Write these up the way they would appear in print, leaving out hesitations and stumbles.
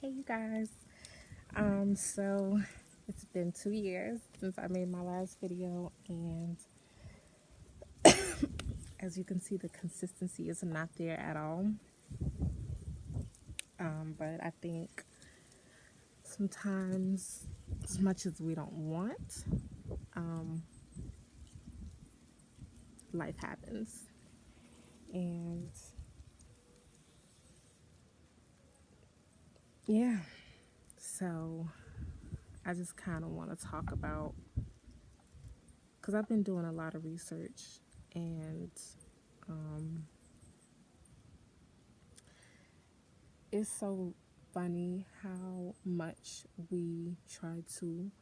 Hey you guys. So it's been 2 years since I made my last video, and as you can see, the consistency is not there at all. But I think sometimes, as much as we don't want, um, life happens. And yeah, so I just kind of want to talk about, because I've been doing a lot of research, and um, it's so funny how much we try to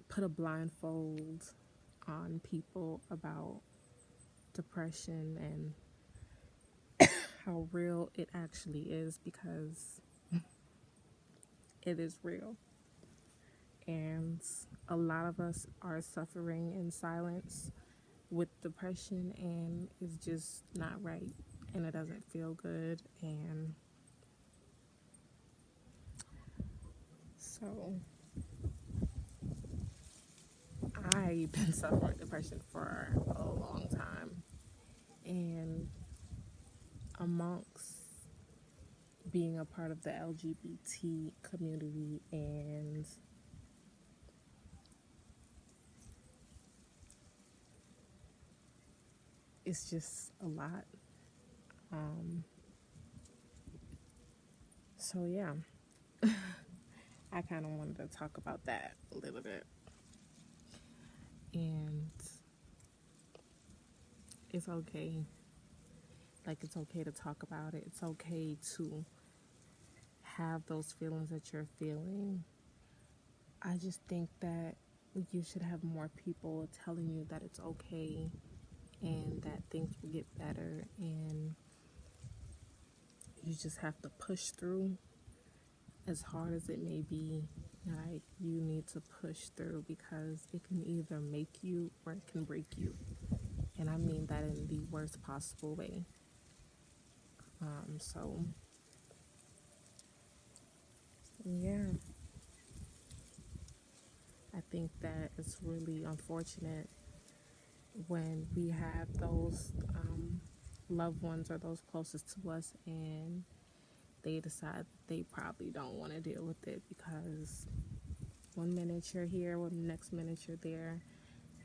put a blindfold on people about depression and how real it actually is, because it is real. And a lot of us are suffering in silence with depression, and it's just not right, and it doesn't feel good. And so I've been suffering depression for a long time, and amongst being a part of the LGBT community, and it's just a lot. So yeah, I kind of wanted to talk about that a little bit. And it's okay. Like, it's okay to talk about it. It's okay to have those feelings that you're feeling. I just think that you should have more people telling you that it's okay and that things will get better, and you just have to push through. As hard as it may be, like, you need to push through, because it can either make you or it can break you. And I mean that in the worst possible way. So yeah, I think that it's really unfortunate when we have those loved ones or those closest to us, and they decide that they probably don't want to deal with it, because one minute you're here, one next minute you're there,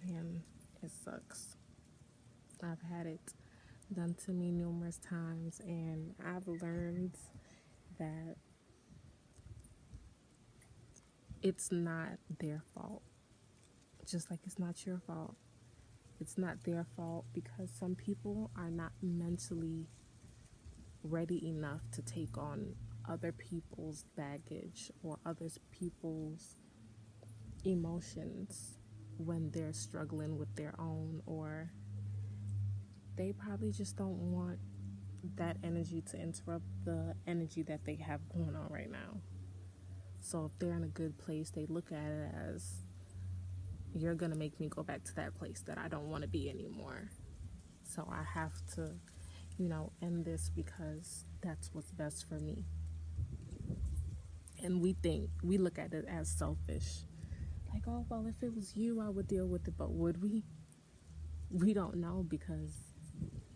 and it sucks. I've had it done to me numerous times, and I've learned that it's not their fault. Just like it's not your fault. It's not their fault, because some people are not mentally ready enough to take on other people's baggage or other people's emotions when they're struggling with their own, or they probably just don't want that energy to interrupt the energy that they have going on right now. So if they're in a good place, they look at it as, you're gonna make me go back to that place that I don't want to be anymore. So I have to, end this, because that's what's best for me. And we look at it as selfish. Like, oh, well, if it was you, I would deal with it. But would we? We don't know, because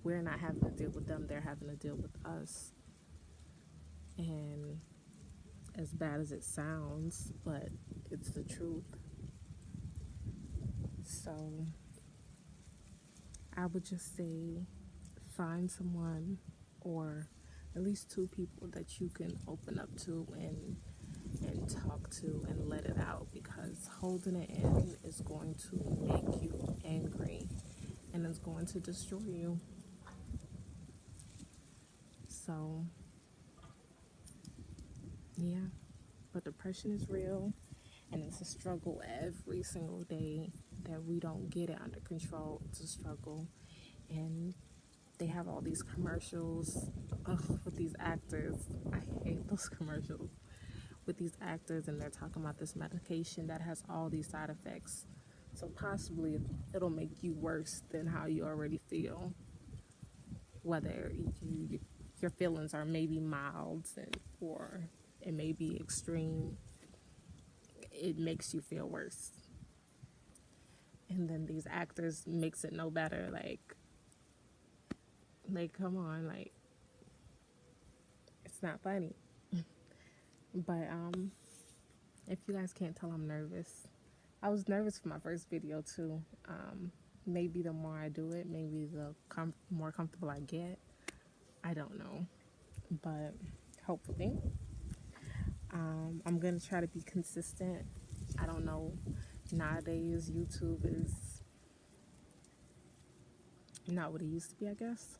we're not having to deal with them. They're having to deal with us. And as bad as it sounds, but it's the truth. So I would just say, find someone, or at least two people that you can open up to and talk to and let it out, because holding it in is going to make you angry, and it's going to destroy you. So yeah, but depression is real, and it's a struggle every single day that we don't get it under control. It's a struggle. And they have all these commercials with these actors. I hate those commercials with these actors, and they're talking about this medication that has all these side effects. So possibly it'll make you worse than how you already feel. Whether your feelings are maybe mild or it may be extreme, it makes you feel worse. And then these actors makes it no better. Like come on, like it's not funny. But if you guys can't tell, I'm nervous. I was nervous for my first video too. Maybe the more I do it, maybe the more comfortable I get. I don't know, but hopefully. I'm gonna try to be consistent. I don't know. Nowadays, YouTube is not what it used to be, I guess.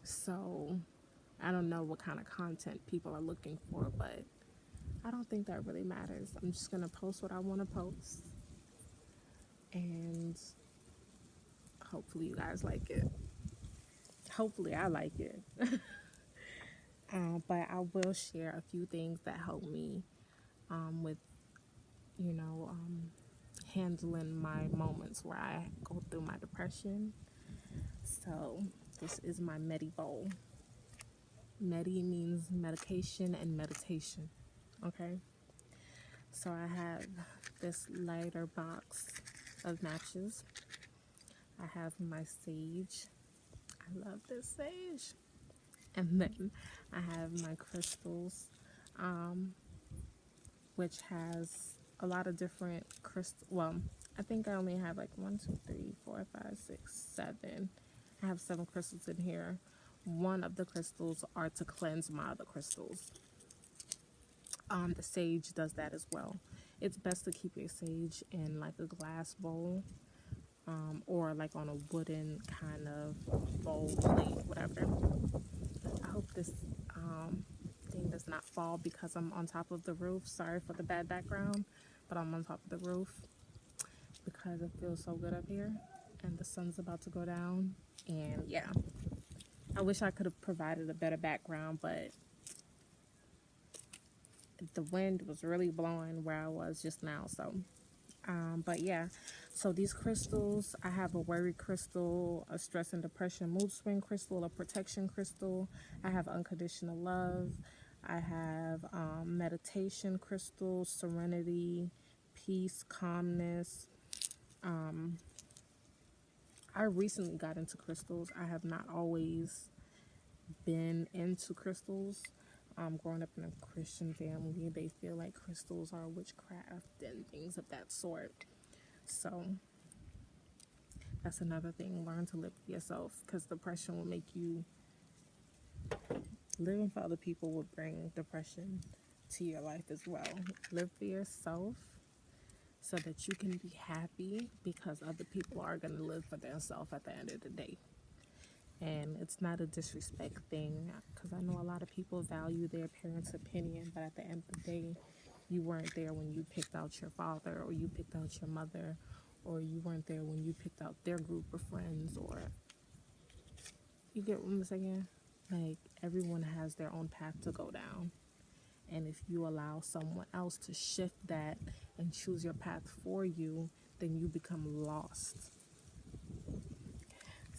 So I don't know what kind of content people are looking for, but I don't think that really matters. I'm just gonna post what I want to post, and hopefully you guys like it. Hopefully I like it. But I will share a few things that help me with, handling my moments where I go through my depression. So this is my Medi bowl. Medi means medication and meditation. Okay. So I have this lighter box of matches. I have my sage. I love this sage. And then I have my crystals, which has a lot of different crystals. Well, I think I only have like 1, 2, 3, 4, 5, 6, 7. I have 7 crystals in here. One of the crystals are to cleanse my other crystals. The sage does that as well. It's best to keep your sage in like a glass bowl, or like on a wooden kind of bowl, plate, whatever. I hope this thing does not fall because I'm on top of the roof. Sorry for the bad background, but I'm on top of the roof because it feels so good up here and the sun's about to go down. And yeah, I wish I could have provided a better background, but the wind was really blowing where I was just now. So but yeah, so these crystals, I have a worry crystal, a stress and depression mood swing crystal, a protection crystal. I have unconditional love. I have meditation crystal, serenity, peace, calmness. I recently got into crystals. I have not always been into crystals. Growing up in a Christian family, they feel like crystals are witchcraft and things of that sort. So that's another thing. Learn to live for yourself, because depression will make you, living for other people will bring depression to your life as well. Live for yourself so that you can be happy, because other people are going to live for themselves at the end of the day. And it's not a disrespect thing, because I know a lot of people value their parents' opinion, but at the end of the day, you weren't there when you picked out your father, or you picked out your mother, or you weren't there when you picked out their group of friends, or you get what I'm saying? Like, everyone has their own path to go down. And if you allow someone else to shift that and choose your path for you, then you become lost.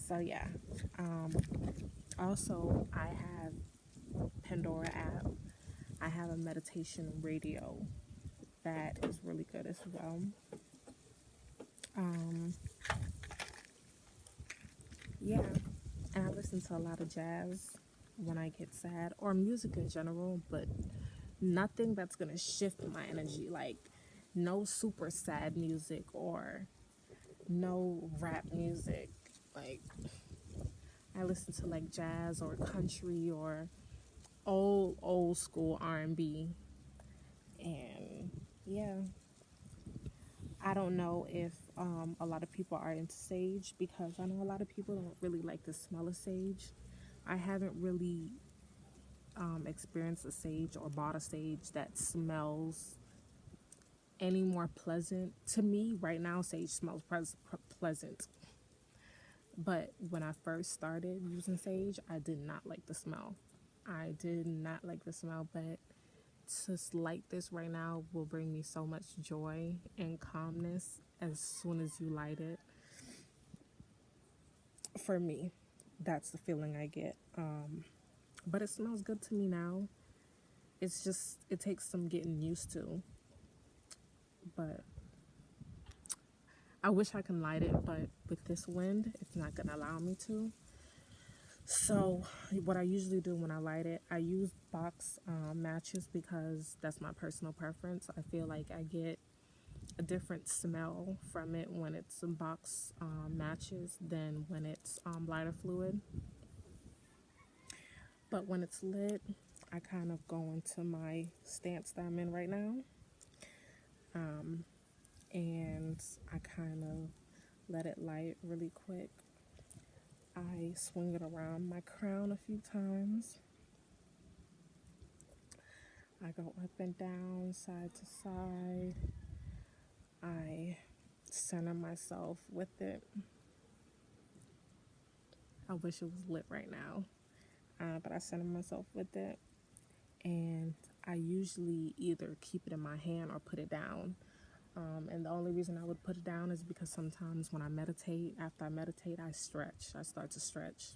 So yeah, also I have Pandora app. I have a meditation radio that is really good as well. Yeah, and I listen to a lot of jazz when I get sad, or music in general, but nothing that's gonna shift my energy. Like, no super sad music or no rap music. Like, I listen to like jazz or country or old school R&B. And yeah, I don't know if a lot of people are into sage, because I know a lot of people don't really like the smell of sage. I haven't really experienced a sage or bought a sage that smells any more pleasant. To me, right now, sage smells pleasant. But when I first started using sage, I did not like the smell. I did not like the smell, but to light this right now will bring me so much joy and calmness as soon as you light it. For me. that's the feeling I get. But it smells good to me now. It's just, it takes some getting used to. But I wish I can light it, but with this wind, it's not going to allow me to. So what I usually do when I light it, I use box matches because that's my personal preference. I feel like I get a different smell from it when it's box matches than when it's lighter fluid. But when it's lit, I kind of go into my stance that I'm in right now. And I kind of let it light really quick. I swing it around my crown a few times. I go up and down, side to side. I center myself with it. I wish it was lit right now, but I center myself with it. And I usually either keep it in my hand or put it down. And the only reason I would put it down is because sometimes when I meditate, after I meditate, I stretch. I start to stretch.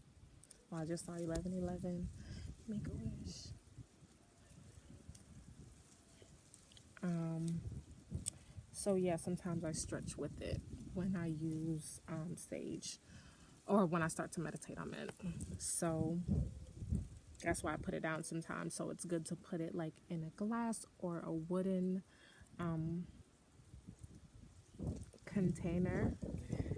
Well, I just saw 11:11. Make a wish. So yeah, sometimes I stretch with it when I use sage, or when I start to meditate. I meant. So that's why I put it down sometimes. So it's good to put it like in a glass or a wooden container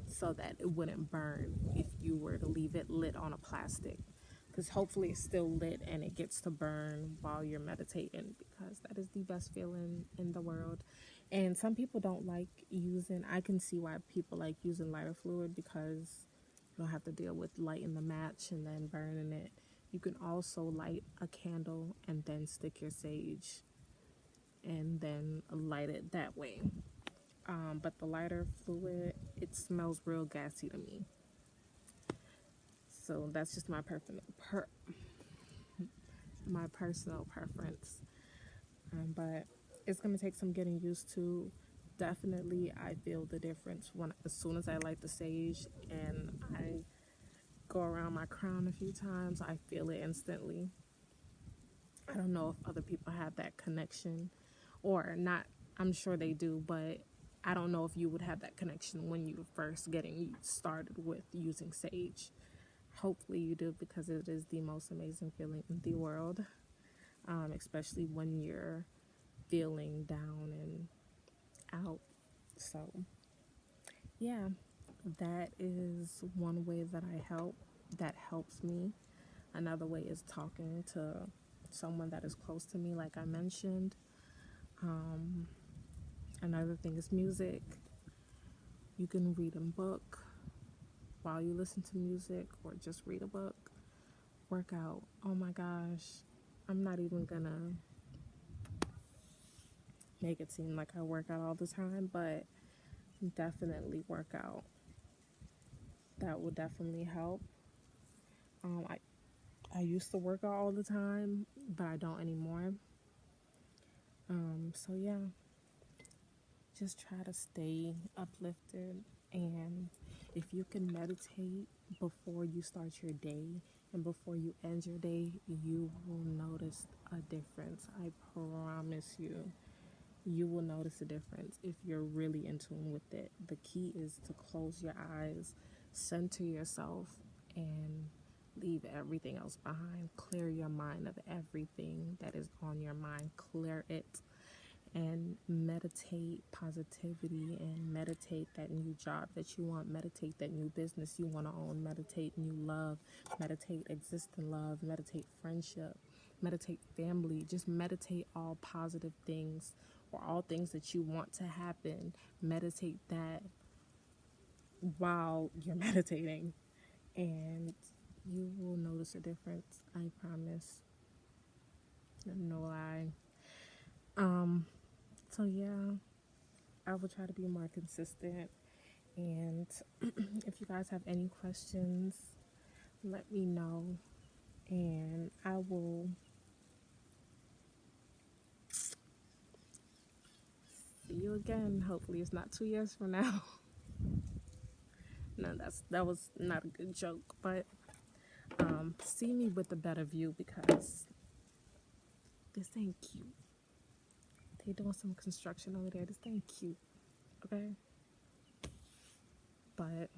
so that it wouldn't burn if you were to leave it lit on a plastic, because hopefully it's still lit and it gets to burn while you're meditating, because that is the best feeling in the world. And some people don't like using, I can see why people like using lighter fluid, because you don't have to deal with lighting the match and then burning it. You can also light a candle and then stick your sage and then light it that way. But the lighter fluid, it smells real gassy to me. So that's just my my personal preference. But it's gonna take some getting used to. Definitely, I feel the difference when, as soon as I light the sage and I go around my crown a few times, I feel it instantly. I don't know if other people have that connection or not. I'm sure they do, but I don't know if you would have that connection when you first getting started with using sage. Hopefully you do, because it is the most amazing feeling in the world, especially when you're feeling down and out. So yeah, that is one way that that helps me. Another way is talking to someone that is close to me, like I mentioned. Another thing is music. You can read a book while you listen to music, or just read a book. Work out. Oh my gosh, I'm not even gonna make it seem like I work out all the time, but definitely work out. That will definitely help. I used to work out all the time, but I don't anymore. So yeah, just try to stay uplifted. And if you can meditate before you start your day and before you end your day, you will notice a difference. I promise you. You will notice a difference if you're really in tune with it. The key is to close your eyes, center yourself, and leave everything else behind. Clear your mind of everything that is on your mind. Clear it and meditate positivity, and meditate that new job that you want, meditate that new business you want to own, meditate new love, meditate existing love, meditate friendship, meditate family. Just meditate all positive things, or all things that you want to happen. Meditate that while you're meditating, and you will notice a difference. I promise. No lie. So yeah, I will try to be more consistent. And if you guys have any questions, let me know, and I will see you again. Hopefully it's not 2 years from now. No, that was not a good joke, but see me with a better view, because this ain't cute. They doing some construction over there. This ain't cute. Okay? But